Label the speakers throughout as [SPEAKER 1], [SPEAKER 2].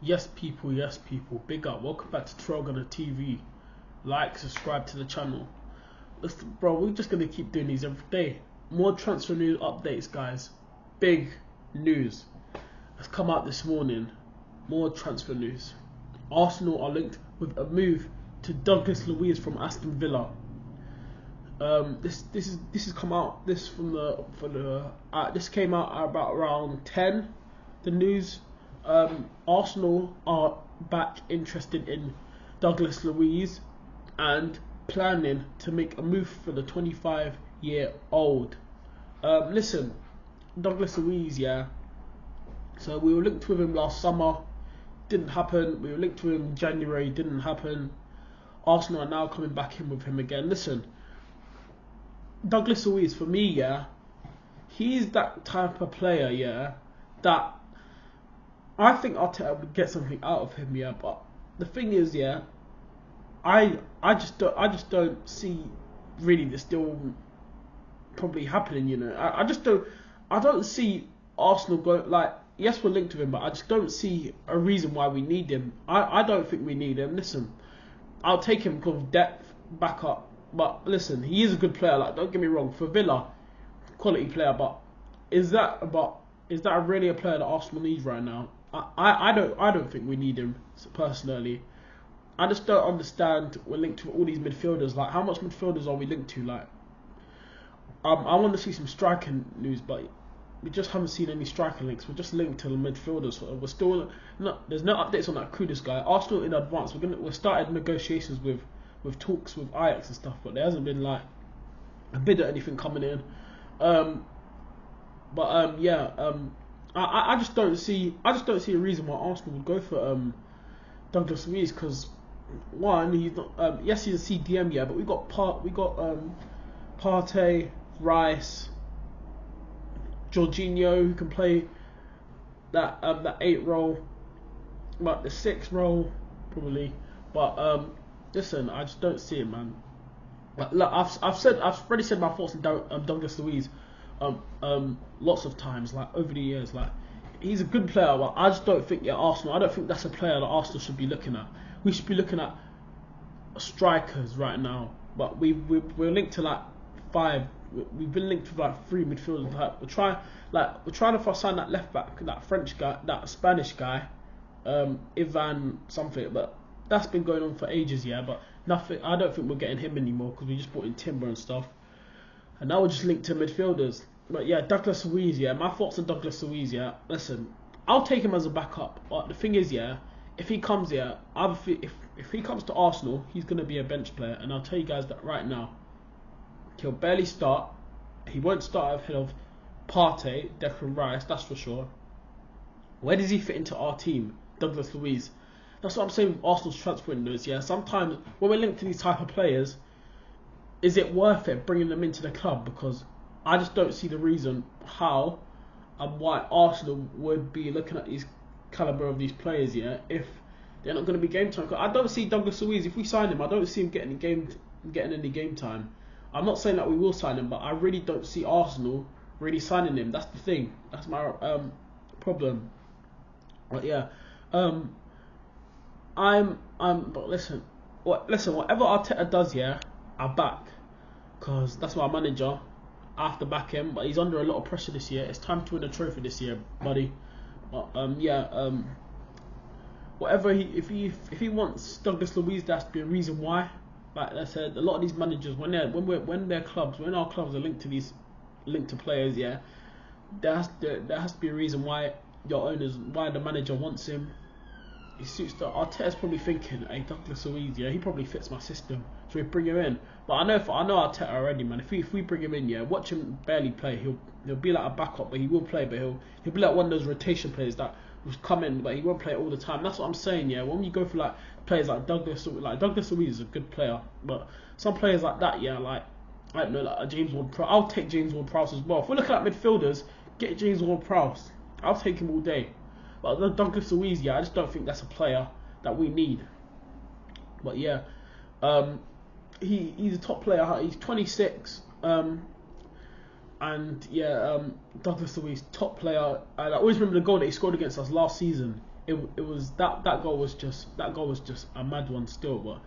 [SPEAKER 1] Yes people, big up. Welcome back to Trollgunner TV. Like, subscribe to the channel. Bro, we're just gonna keep doing these every day. More transfer news updates, guys. Big news has come out this morning. More transfer news. Arsenal are linked with a move to Douglas Luiz from Aston Villa. This has come out. This came out at about around 10. The news. Arsenal are back interested in Douglas Luiz and planning to make a move for the 25-year-old. Listen, Douglas Luiz, yeah. So we were linked with him last summer, didn't happen. We were linked with him in January, didn't happen. Arsenal are now coming back in with him again. Listen, Douglas Luiz, for me, yeah, he's that type of player, yeah, that I think Arteta would get something out of him, yeah. But the thing is, yeah, I just don't see really this deal probably happening. You know, I don't see Arsenal go like. Yes, we're linked to him, but I just don't see a reason why we need him. I don't think we need him. Listen, I'll take him because of depth, backup. But listen, he is a good player. Like, don't get me wrong, for Villa, quality player. But is that really a player that Arsenal needs right now? I don't think we need him personally. I just don't understand. We're linked to all these midfielders. Like, how much midfielders are we linked to? Like, I want to see some striking news, but we just haven't seen any striker links. We're just linked to the midfielders. So we're still not. There's no updates on that Kudus guy. Arsenal in advance. We're started negotiations with talks with Ajax and stuff, but there hasn't been like a bid or anything coming in. I just don't see a reason why Arsenal would go for Douglas Luiz, because one, he's not yes, he's a CDM, yeah, but we got Partey, Rice, Jorginho, who can play that 8 role, but the 6 role probably. But listen, I just don't see it, man. But look, I've already said my thoughts on Douglas Luiz lots of times, like over the years. Like, he's a good player, but I just don't think Arsenal. I don't think that's a player that Arsenal should be looking at. We should be looking at strikers right now. But we're linked to like 5. We've been linked with like 3 midfielders. Like, we're trying to sign that left back, that French guy, that Spanish guy, Ivan something. But that's been going on for ages, yeah. But nothing. I don't think we're getting him anymore because we just brought in Timber and stuff. And now we're just linked to midfielders. But yeah, Douglas Luiz, yeah. My thoughts on Douglas Luiz, yeah. Listen, I'll take him as a backup. But the thing is, yeah, if he comes here, if he comes to Arsenal, he's going to be a bench player. And I'll tell you guys that right now. He'll barely start. He won't start ahead of Partey, Declan Rice, that's for sure. Where does he fit into our team, Douglas Luiz? That's what I'm saying with Arsenal's transfer windows, yeah. Sometimes when we're linked to these type of players, is it worth it bringing them into the club? Because I just don't see the reason how and why Arsenal would be looking at these caliber of these players, yeah, if they're not going to be game time. I don't see Douglas Luiz, if we sign him, I don't see him getting any game time. I'm not saying that we will sign him, but I really don't see Arsenal really signing him. That's the thing. That's my problem. But yeah, but listen, whatever Arteta does, yeah, I back, because that's my manager. I have to back him, but he's under a lot of pressure this year. It's time to win a trophy this year, buddy. But whatever if he wants Douglas Luiz, there has to be a reason why. Like I said, a lot of these managers, when our clubs are linked to players, yeah, there has to be a reason why why the manager wants him. He suits Arteta's probably thinking, hey, Douglas Luiz, yeah, he probably fits my system, so we bring him in. But I know Arteta already, man. If we bring him in, yeah, watch him barely play. He'll be like a backup, but he will play. But he'll be like one of those rotation players that will come in, but he won't play all the time. That's what I'm saying, yeah. When you go for like players like Douglas Luiz is a good player, but some players like that, yeah, like I don't know, like James Ward-Prowse. I'll take James Ward-Prowse as well. If we're looking at midfielders, get James Ward-Prowse. I'll take him all day. But Douglas Luiz, yeah, I just don't think that's a player that we need. But yeah, he's a top player. He's 26. And yeah, Douglas Luiz, top player. And I always remember the goal that he scored against us last season. It was that goal was just a mad one still. But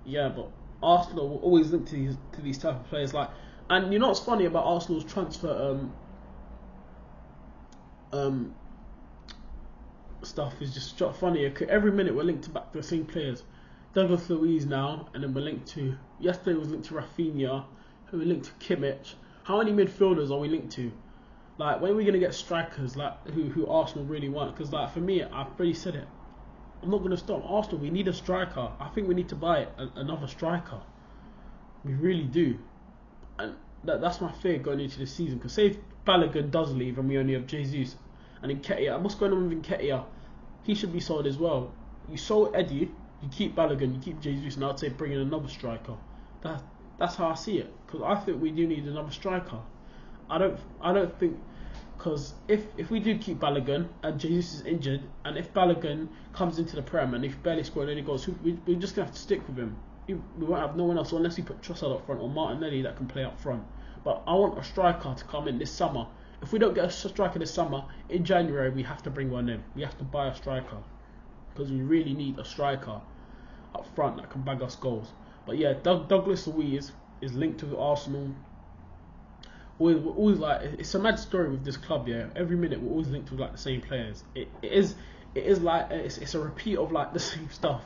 [SPEAKER 1] yeah, but Arsenal will always link to these type of players. Like, and you know what's funny about Arsenal's transfer stuff is just funny. Every minute we're linked back to the same players. Douglas Luiz now, and then we're linked to. Yesterday was linked to Rafinha, who we linked to Kimmich. How many midfielders are we linked to? Like, when are we gonna get strikers like who Arsenal really want? Because like for me, I've already said it. I'm not gonna stop Arsenal. We need a striker. I think we need to buy another striker. We really do, and that's my fear going into the season. Because say if Balogun does leave and we only have Jesus, and Nketiah, what's going on with Nketiah? He should be sold as well. You sold Eddie, you keep Balogun, you keep Jesus, and I'd say bring in another striker. That's how I see it. Because I think we do need another striker. I don't think, because if we do keep Balogun and Jesus is injured, and if Balogun comes into the Prem and if barely scored any goals, we're just gonna have to stick with him. We won't have no one else unless we put Trossard up front or Martinelli that can play up front. But I want a striker to come in this summer. If we don't get a striker this summer, in January we have to bring one in. We have to buy a striker because we really need a striker up front that can bag us goals. But yeah, Douglas Luiz is linked to Arsenal. We're always like, it's a mad story with this club. Yeah, every minute we're always linked with like the same players. It is like it's a repeat of like the same stuff.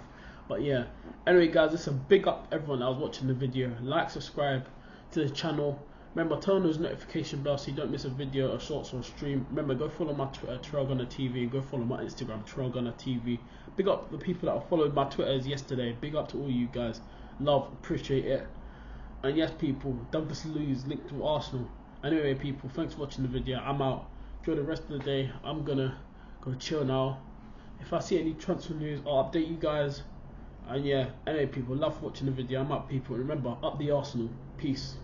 [SPEAKER 1] But yeah, anyway guys, it's a big up everyone that was watching the video. Like, subscribe to the channel. Remember, turn on those notification bells so you don't miss a video, a shorts, or a stream. Remember, go follow my Twitter, Trailgunner TV. Go follow my Instagram, Trailgunner TV. Big up the people that followed my Twitters yesterday. Big up to all you guys. Love, appreciate it. And yes, people, Douglas Luiz linked to Arsenal. Anyway, people, thanks for watching the video. I'm out. Enjoy the rest of the day. I'm gonna go chill now. If I see any transfer news, I'll update you guys. And yeah, anyway, people, love for watching the video. I'm out, people. Remember, up the Arsenal. Peace.